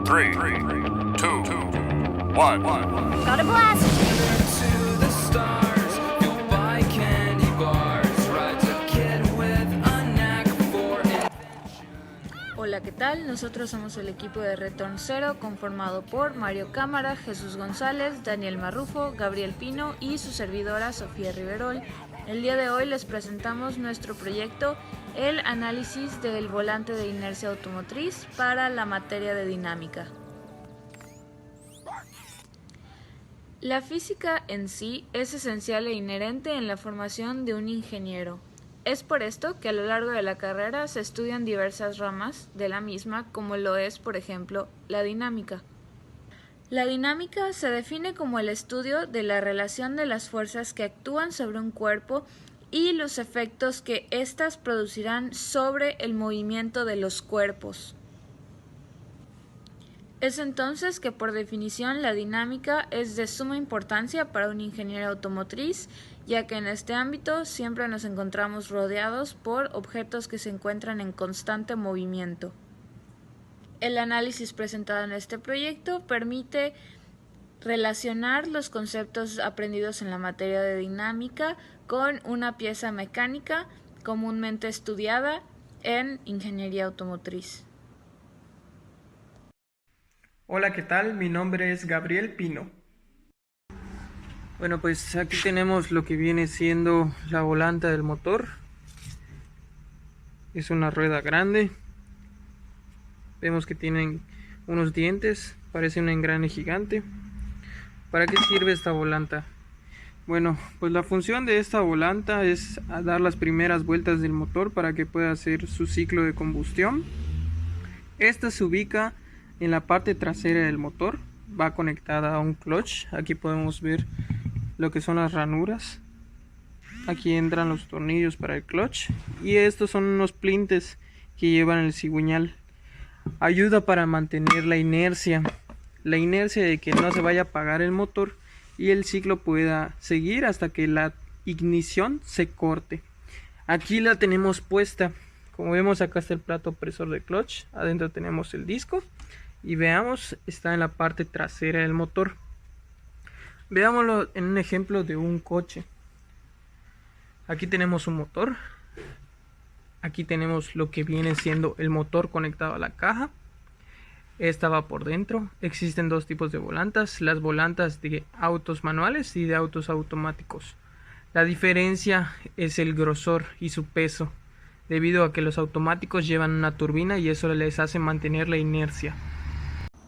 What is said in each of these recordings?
3, 2, 1. Got a blast! Hola, ¿qué tal? Nosotros somos el equipo de Return Zero conformado por Mario Cámara, Jesús González, Daniel Marrufo, Gabriel Pino y su servidora Sofía Riverol. El día de hoy les presentamos nuestro proyecto, el análisis del volante de inercia automotriz para la materia de dinámica. La física en sí es esencial e inherente en la formación de un ingeniero. Es por esto que a lo largo de la carrera se estudian diversas ramas de la misma, como lo es, por ejemplo, la dinámica. La dinámica se define como el estudio de la relación de las fuerzas que actúan sobre un cuerpo y los efectos que éstas producirán sobre el movimiento de los cuerpos. Es entonces que por definición la dinámica es de suma importancia para un ingeniero automotriz, ya que en este ámbito siempre nos encontramos rodeados por objetos que se encuentran en constante movimiento. El análisis presentado en este proyecto permite relacionar los conceptos aprendidos en la materia de dinámica con una pieza mecánica comúnmente estudiada en ingeniería automotriz. Hola, ¿qué tal? Mi nombre es Gabriel Pino. Bueno, pues aquí tenemos lo que viene siendo la volanta del motor. Es una rueda grande. Vemos que tienen unos dientes, parece un engrane gigante. ¿Para qué sirve esta volanta? Bueno, pues la función de esta volanta es dar las primeras vueltas del motor para que pueda hacer su ciclo de combustión. Esta se ubica en la parte trasera del motor, va conectada a un clutch. Aquí podemos ver lo que son las ranuras. Aquí entran los tornillos para el clutch y estos son unos plintes que llevan el cigüeñal. Ayuda para mantener la inercia de que no se vaya a apagar el motor y el ciclo pueda seguir hasta que la ignición se corte. Aquí la tenemos puesta. Como vemos, acá está el plato opresor de clutch, adentro tenemos el disco y veamos, está en la parte trasera del motor. Veámoslo en un ejemplo de un coche. Aquí tenemos un motor, aquí tenemos lo que viene siendo el motor conectado a la caja. Esta va por dentro. Existen dos tipos de volantas, las volantas de autos manuales y de autos automáticos. La diferencia es el grosor y su peso, debido a que los automáticos llevan una turbina y eso les hace mantener la inercia.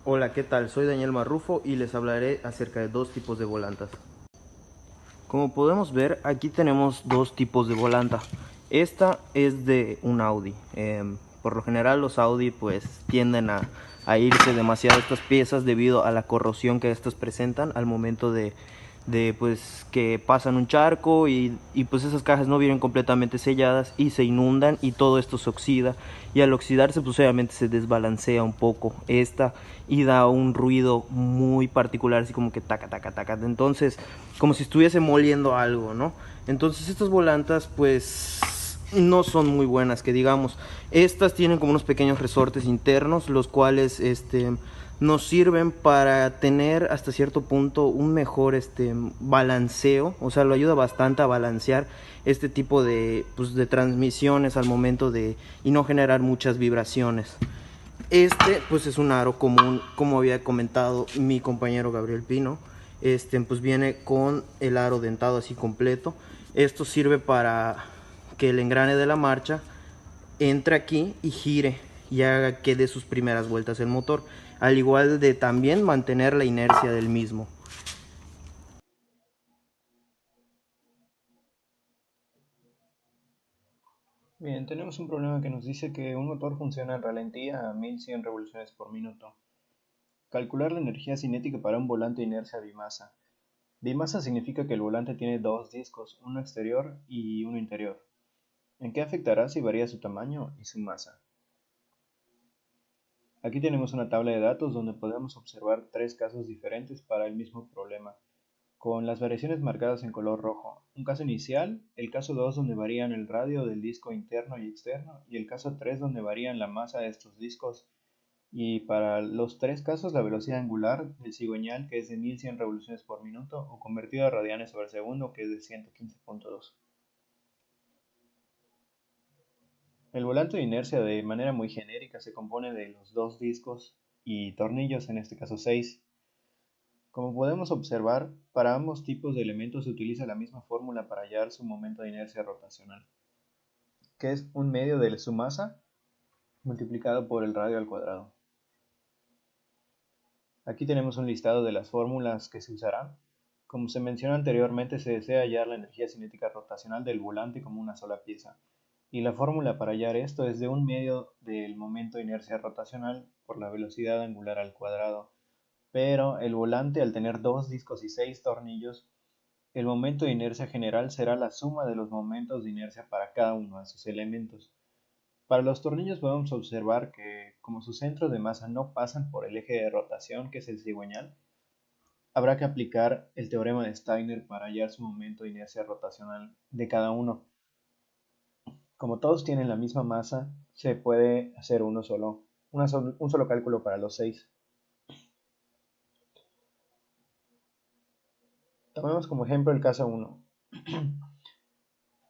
Hola, ¿qué tal? Soy Daniel Marrufo y les hablaré acerca de dos tipos de volantas. Como podemos ver, aquí tenemos dos tipos de volanta. Esta es de un Audi. Por lo general los Audi pues tienden a irse demasiado estas piezas debido a la corrosión que estas presentan al momento de pues que pasan un charco y pues esas cajas no vienen completamente selladas y se inundan y todo esto se oxida, y al oxidarse pues obviamente se desbalancea un poco esta y da un ruido muy particular, así como que taca taca taca, entonces como si estuviese moliendo algo, ¿no? Entonces estas volantas pues no son muy buenas, que digamos. Estas tienen como unos pequeños resortes internos, los cuales nos sirven para tener hasta cierto punto un mejor balanceo, o sea, lo ayuda bastante a balancear este tipo de transmisiones al momento de y no generar muchas vibraciones. Pues es un aro común, como había comentado mi compañero Gabriel Pino. Pues viene con el aro dentado así completo. Esto sirve para que el engrane de la marcha entre aquí y gire y haga que dé sus primeras vueltas el motor, al igual de también mantener la inercia del mismo. Bien, tenemos un problema que nos dice que un motor funciona en ralentía a 1100 revoluciones por minuto. Calcular la energía cinética para un volante de inercia bimasa. Bimasa significa que el volante tiene dos discos, uno exterior y uno interior. ¿En qué afectará si varía su tamaño y su masa? Aquí tenemos una tabla de datos donde podemos observar tres casos diferentes para el mismo problema, con las variaciones marcadas en color rojo. Un caso inicial, el caso 2 donde varían el radio del disco interno y externo, y el caso 3 donde varían la masa de estos discos Y para los tres casos, la velocidad angular del cigüeñal, que es de 1100 revoluciones por minuto, o convertido a radianes sobre segundo, que es de 115.2. El volante de inercia, de manera muy genérica, se compone de los dos discos y tornillos, en este caso 6. Como podemos observar, para ambos tipos de elementos se utiliza la misma fórmula para hallar su momento de inercia rotacional, que es un medio de su masa multiplicado por el radio al cuadrado. Aquí tenemos un listado de las fórmulas que se usarán. Como se mencionó anteriormente, se desea hallar la energía cinética rotacional del volante como una sola pieza. Y la fórmula para hallar esto es de un medio del momento de inercia rotacional por la velocidad angular al cuadrado. Pero el volante, al tener dos discos y 6 tornillos, el momento de inercia general será la suma de los momentos de inercia para cada uno de sus elementos. Para los tornillos podemos observar que, como sus centros de masa no pasan por el eje de rotación, que es el cigüeñal, habrá que aplicar el teorema de Steiner para hallar su momento de inercia rotacional de cada uno. Como todos tienen la misma masa, se puede hacer un solo cálculo para los 6. Tomemos como ejemplo el caso 1.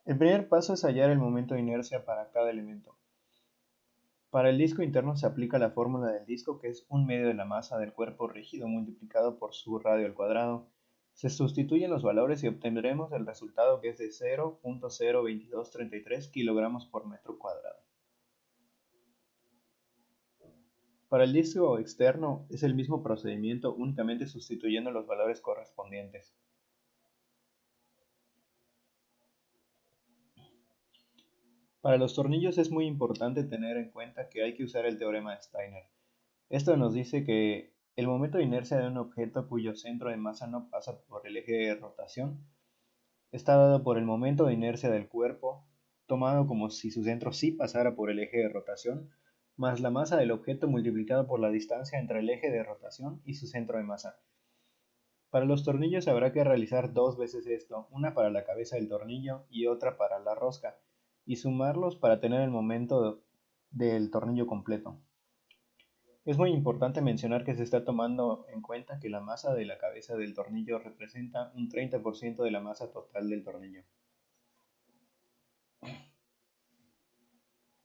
El primer paso es hallar el momento de inercia para cada elemento. Para el disco interno se aplica la fórmula del disco, que es un medio de la masa del cuerpo rígido multiplicado por su radio al cuadrado. Se sustituyen los valores y obtendremos el resultado, que es de 0.02233 kilogramos por metro cuadrado. Para el disco externo es el mismo procedimiento, únicamente sustituyendo los valores correspondientes. Para los tornillos es muy importante tener en cuenta que hay que usar el teorema de Steiner. Esto nos dice que el momento de inercia de un objeto cuyo centro de masa no pasa por el eje de rotación está dado por el momento de inercia del cuerpo, tomado como si su centro sí pasara por el eje de rotación, más la masa del objeto multiplicado por la distancia entre el eje de rotación y su centro de masa. Para los tornillos habrá que realizar dos veces esto, una para la cabeza del tornillo y otra para la rosca, y sumarlos para tener el momento del tornillo completo. Es muy importante mencionar que se está tomando en cuenta que la masa de la cabeza del tornillo representa un 30% de la masa total del tornillo.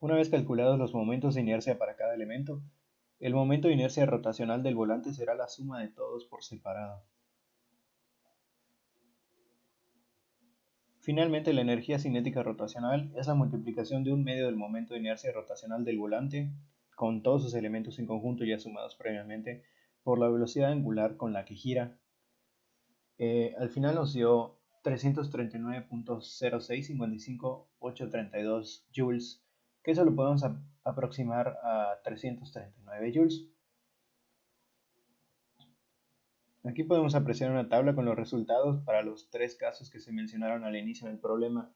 Una vez calculados los momentos de inercia para cada elemento, el momento de inercia rotacional del volante será la suma de todos por separado. Finalmente, la energía cinética rotacional es la multiplicación de un medio del momento de inercia rotacional del volante, con todos sus elementos en conjunto ya sumados previamente, por la velocidad angular con la que gira. Al final nos dio 339.0655832 joules, que eso lo podemos aproximar a 339 joules. Aquí podemos apreciar una tabla con los resultados para los tres casos que se mencionaron al inicio del problema,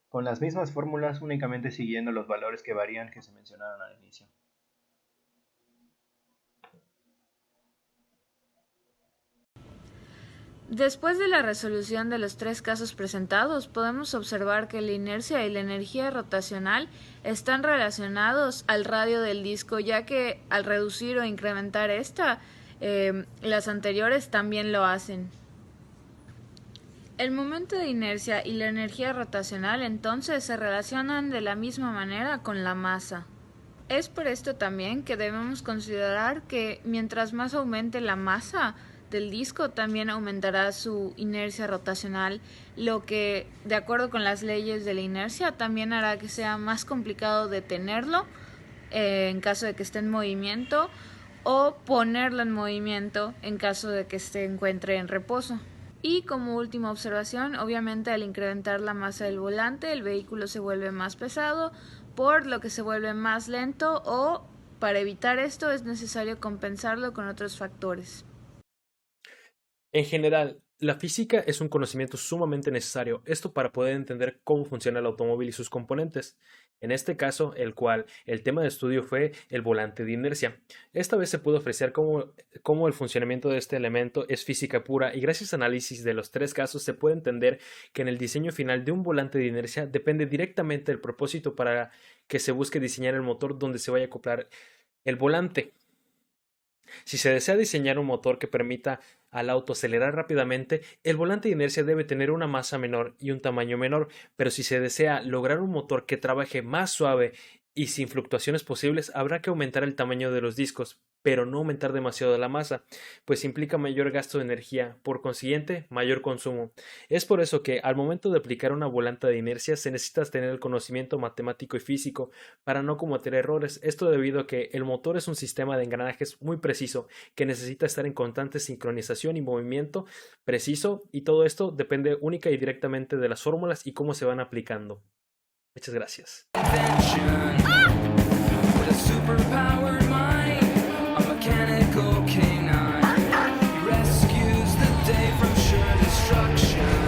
con las mismas fórmulas, únicamente siguiendo los valores que varían que se mencionaron al inicio. Después de la resolución de los tres casos presentados, podemos observar que la inercia y la energía rotacional están relacionados al radio del disco, ya que al reducir o incrementar esta, las anteriores también lo hacen. El momento de inercia y la energía rotacional entonces se relacionan de la misma manera con la masa. Es por esto también que debemos considerar que mientras más aumente la masa del disco, también aumentará su inercia rotacional, lo que, de acuerdo con las leyes de la inercia, también hará que sea más complicado detenerlo en caso de que esté en movimiento, o ponerlo en movimiento en caso de que se encuentre en reposo. Y como última observación, obviamente al incrementar la masa del volante, el vehículo se vuelve más pesado, por lo que se vuelve más lento, o para evitar esto es necesario compensarlo con otros factores. En general, la física es un conocimiento sumamente necesario, esto para poder entender cómo funciona el automóvil y sus componentes. En este caso, el tema de estudio fue el volante de inercia. Esta vez se pudo ofrecer cómo el funcionamiento de este elemento es física pura, y gracias al análisis de los tres casos se puede entender que en el diseño final de un volante de inercia depende directamente del propósito para que se busque diseñar el motor donde se vaya a acoplar el volante. Si se desea diseñar un motor que permita al auto acelerar rápidamente, el volante de inercia debe tener una masa menor y un tamaño menor, pero si se desea lograr un motor que trabaje más suave y sin fluctuaciones posibles, habrá que aumentar el tamaño de los discos, pero no aumentar demasiado la masa, pues implica mayor gasto de energía, por consiguiente, mayor consumo. Es por eso que al momento de aplicar una volanta de inercia se necesita tener el conocimiento matemático y físico para no cometer errores. Esto debido a que el motor es un sistema de engranajes muy preciso que necesita estar en constante sincronización y movimiento preciso, y todo esto depende única y directamente de las fórmulas y cómo se van aplicando. Muchas gracias. With a superpowered mind.